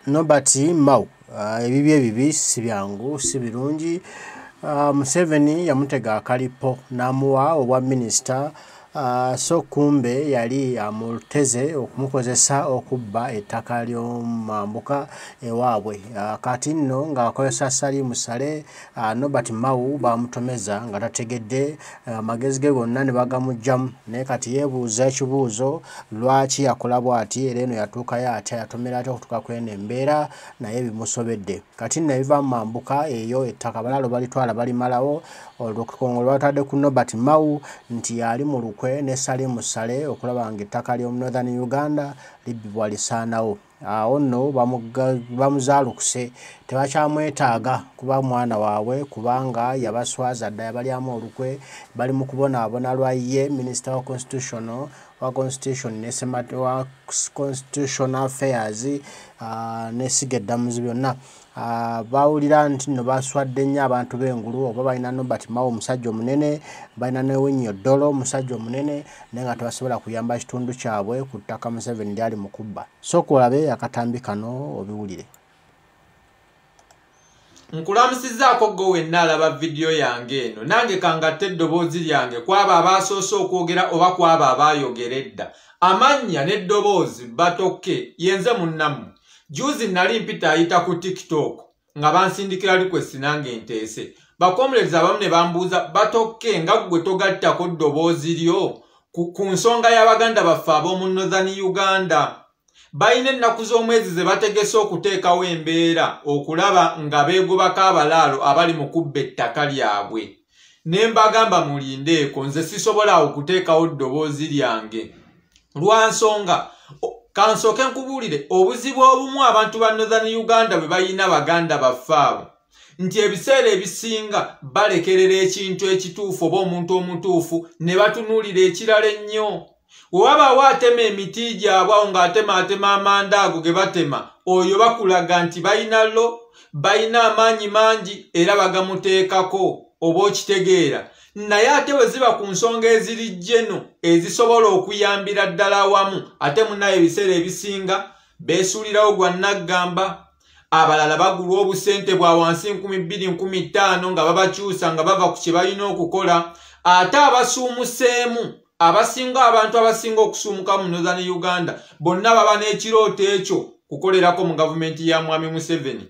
Nobert Mao ebibye bibi si byangu si birungi. Museveni yamutega akalipo n'amuwa obwa minisita so kumbe yali amuteze okumukozesa okubba ettaka ly'omambuka ewaabwe. Kati nno ng'akozesa Salimu Sale, Nobert Mao bamutomeza nga tategedde amagezi ge gonna ne bagamugjamu, naye kati yeebuuza ekibuuzo lwaki yakola bw'ati era eno yatuukayo atya yatomera atya okutuuka kw'eno embeera naye bimusobedde. Kati nno ebiva mu mambuka eyo ettaka abalaalo balitwala balimalawo. Olukongo lwatadde ku Nobert Mao nti yali mu lukwe ne Salimu Sale okulaba nga ettaka ly'omu Northern Uganda libbibwa lisaanawo. Awo nno bamuzaalukuse tebakyamwetaaga kuba mwana waabwe kubanga yabaswaza dda yabalyamu olukwe bali mu kubonaabona lwa ye Minisita wa Constitution ne Ssemate wa Constitutional Affairs ne Sigeddamuzi byonna. Bawulira nti nno baswadde nnyo abantu b'engulu oba balina Nobert Mao omusajja omunene, balina ne Winnie Odolo omusajja omunene naye nga tebasobola kuyamba kitundu kyabwe ku ttaka Museveni lyali mu kubba. Sooka olabe akatambi kano obiwulire. Nkulamusizaako gwe wenna alaba vidiyo yange eno nange kangatte eddoboozi lyange kwabo abaasoose okwogera oba kwabo abaayogera edda. Amannya n'eddoboozi batokke yenze munnammwe. Juzi nali mpita ayita ku TikTok nga bansindikira request nange nteese. Bakomulezi abamu ne bambuuza batokke nga gwe togattako ddoboozi lyo ku nsonga y'Abaganda baffe ab'omu Northern Uganda. Bayina ennaku z'omwezi ze bategese okuteekawo embeera okulaba nga beegobako abalaalo abali mu kubba ettaka lyabwe. Ne mbagamba mulindeeko nze sisobola okuteekawo ddoboozi lyange. Lwa nsonga kansooke nkubuulire obuzibu obumu abantu ba Northern Uganda bwe bayina Baganda baffe abo nti ebiseera ebisinga balekerera ekintu ekituufu oba omuntu omutuufu ne batunuulira ekirala ennyo. Bwe wabaawo atema emiti gyabwe awo ng'atema amanda ago ge batema, oyo bakulaga nti bayina amaanyi mangi era bagamuteekako oba okitegeera. Naye ate bwe ziba ku nsonga eziri jjeno ezisobola okuyambira ddala awamu ate munaye ebiseera ebisinga beesuulirawo gwa naggamba, abalala bagulwa obusente bwa wansi 2,000-1,500 nga babakyusa nga bava ku kye balina okukola. Ate abasuumuseemu abasinga abantu abasinga okusumuka mu Northern Uganda bonna baba n'ekirooto ekyo kukolerako mu gavumenti ya Mwami Museveni.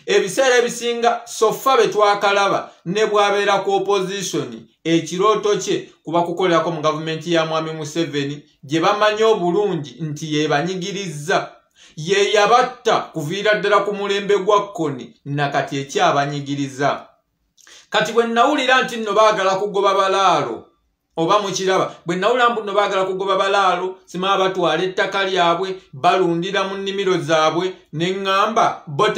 Ebiseera ebisinga soffa be twakalaba ne bwabeera ku opposition ekirooto kye kuba kukolerako mu gavumenti ya Mwami Museveni gye bamanyi obulungi nti yebanyigirizza. Ye yabatta kuviira ddala ku mulembe gwa Kkoni nakati ekyabanyigiriza. Kati bwe nawulira nti nno baagala kugoba balaalo oba mukiraba bwe nawulira mbu nno baagala kugoba balaalo simala batwala ettaka lyabwe balundira mu nnimiro zaabwe ne ŋŋamba bo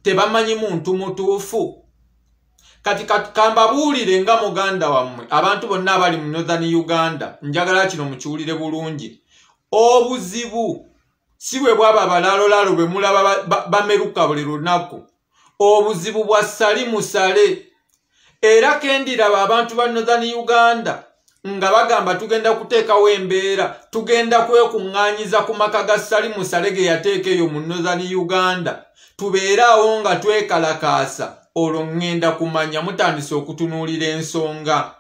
tebamanyi muntu mutuufu. Kati kambabuulire nga muganda wammwe abantu bonna abali mu Northern Uganda njagala kino mukiwulire bulungi. Obuzibu si bwe bwaba balaalo bwe mulaba bameruka buli lunaku. Obuzibu bwa Salimu Sale. Era kendiraba abantu ba Northern Uganda nga bagamba tugenda kuteekawo embeera tugenda kwekuŋŋaanyiza ku maka ga Salimu Sale ge yateeka eyo mu Northern Uganda tubeere awo nga twekalakaasa olwo ŋŋenda kumanya mutandise okutunuulira ensonga.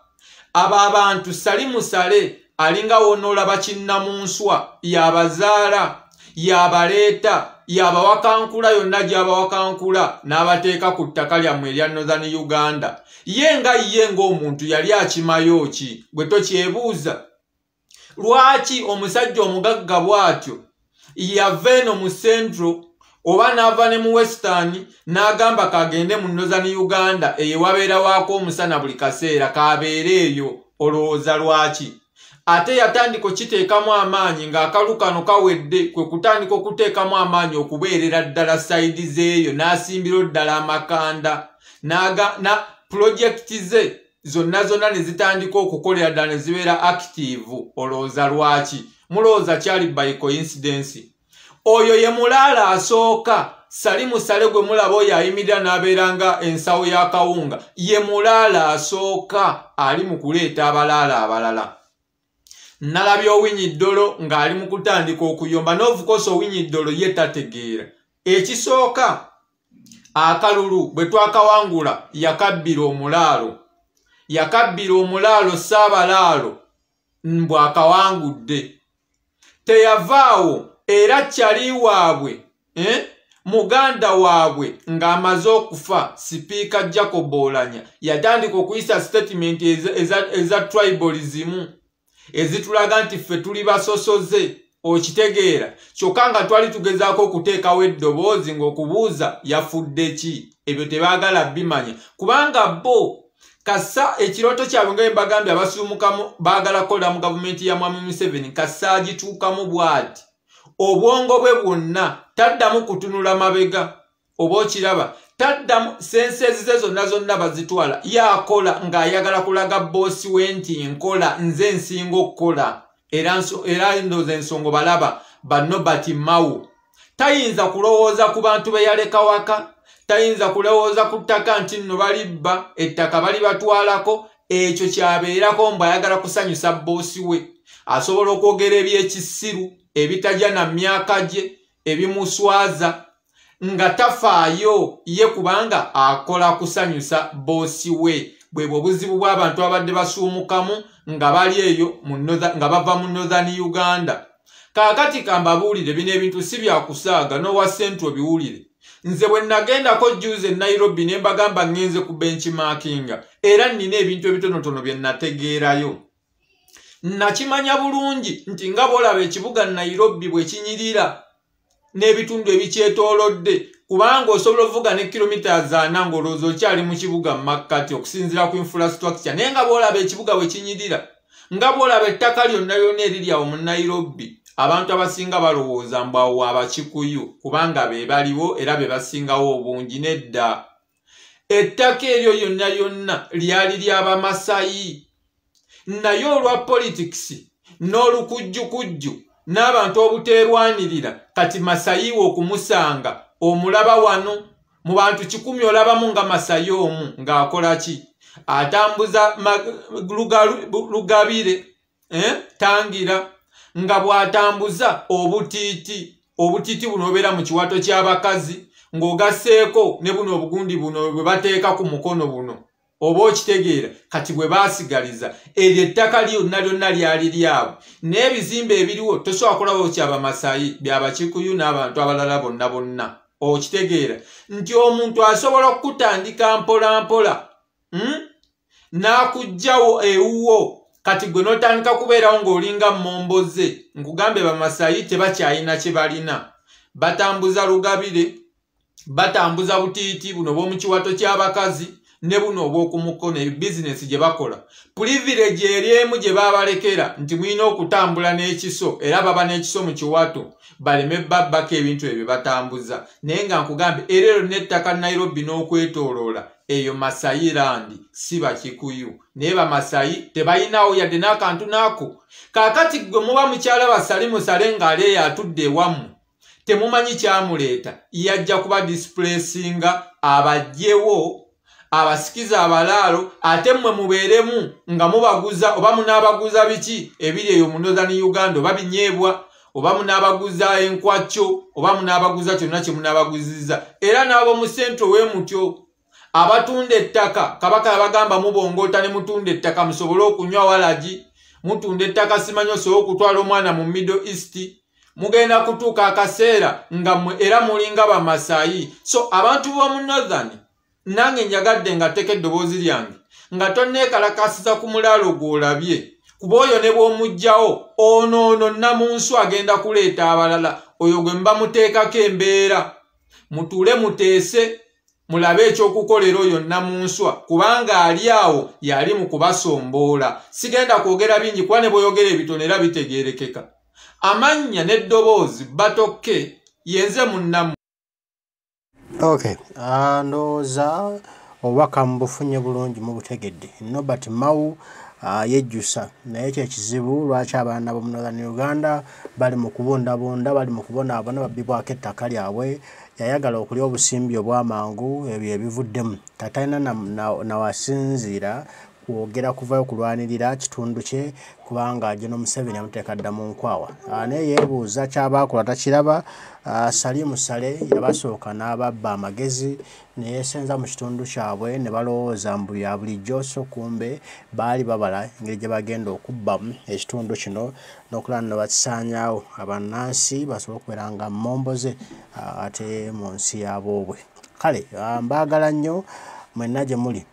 Abo abantu Salimu Sale alinga w'onoolaba kinnamunswa yabazaala yabaleeta yabawakankula yonna gy'abawakankula n'abateeka ku ttaka lyammwe erya Northern Uganda. Ye ng'omuntu yali akimayo ki gwe tokyebuuza? Lwaki omusajja omugagga bw'atyo yava eno mu Central oba n'ava ne mu Western n'agamba kagende mu Northern Uganda eyo wabeera waako omusana buli kaseera kabeere eyo? Olowooza lwaki? Ate yatandika okiteekamu amaanyi ng'akalu kano kawedde kwe kutandika okuteekamu amaanyi okubeerera ddala sayidi z'eyo n'asimbira ddala amakanda na pulojekiti ze zonna ne zitandika okukolera ddala ne zibeera active. Olowooza lwaki? Mulowooza kyali by coincidence? Oyo ye mulaala asooka. Salimu Sale gwe mulaba oyo ayimirira n'abeera nga ensawo ya kawunga ye mulaala asooka ali mu kuleeta abalaala abalala. Nalabye Owinyi Ddolo ng'ali mu kutandika okuyomba n'ovukosa Owinyi Ddolo ye tategeera ekisooka akalulu bwe twakawangula yakabbira omulaalo Saabalaalo bw'akawangudde teyavaawo era kyali waabwe muganda waabwe ng'amaze okufa Sipiika Jacob Oulanyah yatandika okuyisa statement eza tribalism ezitulaga nti ffe tuli basosoze okitegeera kyokka nga twali tugezaako okuteekawo eddoboozi ng'okubuuza yafudde ki ebyo tebaagala bimanya kubanga bo kasa ekirooto kyabwe nga bagambye abasuumukamu baagala kukola mu gavumenti ya Mwami Museveni kasa agituukamu bw'ati obwongo bwe bwonna taddamu kutunula mabega oba okiraba taddamu senses ze zonna bazitwala yakola ng'ayagala kulaga boosi we nti nkola nze nsinga okukola era ndoza ensongo balaba banno bati Mao tayinza kulowooza ku bantu be yaleka waka tayinza kulowooza ku ttaka nti nno balibba ettaka bali batwalako ekyo kyabeerako mbu ayagala kusanyusa boosi we asobola okwogera ebyekisiru ebitajja na myaka gye ebimuswaza nga tafaayo ye kubanga akola kusanyusa boosi we bwebwo obuzibu bw'abantu abadde basuumukamu nga bali eyo nga bava mu Northern Uganda kaakati kambabuulire bino ebintu si byakusaaga n'owa Central biwulire nze bwe nagendako juze Nairobi ne mbagamba ngenze ku benchmarkinga era nnina ebintu ebitonotono bye nategeerayo nakimanya bulungi nti nga bw'olaba ekibuga Nairobi bwe kinyirira n'ebitundu ebikyetoolodde kubanga osobola okuvuga ne kilometers 4 ng'olowooza okyali mu kibuga mu makkati okusinziira ku infrastructure naye nga bw'olaba ekibuga bwe kinyirira nga bw'olaba ettaka lyonna eriri awo mu Nairobi abantu abasinga balowooza mbu awo Abakikuyu kubanga be baliwo era be basingawo obungi nedda ettaka eryo lyonna lyali ly'Abamasayi naye olwa politics n'olukujjukujju n'abantu obuteerwanirira kati Masayi wo okumusanga omulaba wano mu bantu 100 olabamu nga Masayi omu ng'akola ki atambuza Lugabire Tangira nga bw'atambuza obutiiti buno obeera mu kiwato ky'abakazi ng'ogasseeko ne buno obugundi buno bwe bateeka ku mukono buno oba okitegeera kati bwe baasigaliza eryo ettaka lyonna lyali lyabwe n'ebizimbe ebiriwo tosobola kulabawo ky'Abamasayi by'Abakikuyu n'abantu abalala bonna okitegeera nti omuntu asobola okutandika mpola n'akugjawo ewuwo kati gwe n'otandika kubeerawo ng'olinga mmomboze nkugambe Bamasayi tebakyalina kye balina batambuza Lugabire batambuza butiiti buno obw'omu kiwato ky'abakazi ne buno obw'okumukono ebizinesi gye bakola privilege eryemu gye baabalekera nti mulina okutambula n'ekiso era baba n'ekiso mu kiwato baleme babbako ebintu ebyo batambuza naye nga nkugambe erero n'ettaka Nairobi n'okwetooloola eyo Masayi land si Bakikuyu naye Bamasayi tebalinawo yadde n'akantu naako kaakati gwe muba mukyala basale musale ng'ali eyo atudde ewammwe temumanyi kyamuleeta yajja kuba displacinga abajjewo abasikiza abalaalo ate mmwe mubeeremu nga mubaguza oba munaabaguza biki ebiri eyo mu Northern Uganda oba binyeebwa oba munaabaguza enkwacyo oba munaabaguza kyonna kye munaabaguzizza era n'abo mu Central we mutyo abatunda ettaka kabaka yabagamba mubongoota ne mutunda ettaka musobole okunywa walagi mutunda ettaka simanyi osobola okutwala omwana mu Middle East mugenda kutuuka akaseera nga mmwe era mulinga Bamasayi so abantu b'omu Northern nange njagadde nga tteka eddoboozi lyange nga tonneekalakasiza ku mulaalo gw'olabye kuba oyo ne bw'omugjawo ono Namunsu agenda kuleeta abalala oyo gwe mba muteekako embeera mutuule muteese mulabe ekyokukolera oyo Namunswa kubanga ali awo yali mu kubasomboola sigenda kwogera bingi kuba ne bw'oyogera ebitono era bitegeerekeka amannya n'eddoboozi batokke yenze munnamu. Okay, ndowooza obubaka mubufunye bulungi mubutegedde. Nobert Mao yejjusa naye kyekizibu lwaki abaana b'omu Northern Uganda bali mu kubondabonda bali mu kubonaabona babbibwako ettaka lyabwe yayagala okulya obusimbi obw'amangu ebyo ebivuddemu tatalina nawasinziira kwogera kuvayo kulwanirira kitundu kye kubanga General Museveni amuteeka dda mu nkwawa. Naye yeebuuza ky'abaakola takiraba. Salimu Sale yabasooka n'ababba amagezi ne yeesenza mu kitundu kyabwe ne balowooza mbu ya bulijjo, so kumbe baali babala engeri gye bagenda okubbamu ekitundu kino n'okulaba ne bakisaanyaawo abannansi basobole okubeera nga mmomboze ate mu nsi yaboobwe. Kale mbaagala nnyo mwenna gye muli.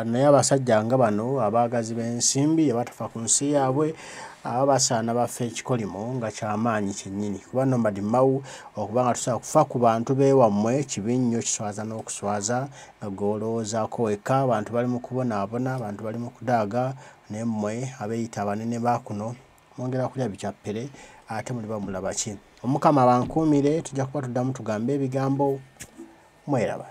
Naye abasajja nga bano abaagazi b'ensimbi abatafa ku nsi yaabwe basaana bafe ekikolimo nga kyamaanyi kyennyini kuba Nomad Mao okuba nga tusobola kufa ku bantu beewammwe kibi nnyo, kiswaza n'okuswaza nga gw'olowoozaako wekka. Abantu bali mu kubonaabona, abantu bali mu kudaaga, naye mmwe abeeyita abanene ba kuno mwongera kulya bicappere ate muli bamulaba ki? Omukama bankuumire, tujja kuba tuddamu tugambe ebigambo. Mweraba.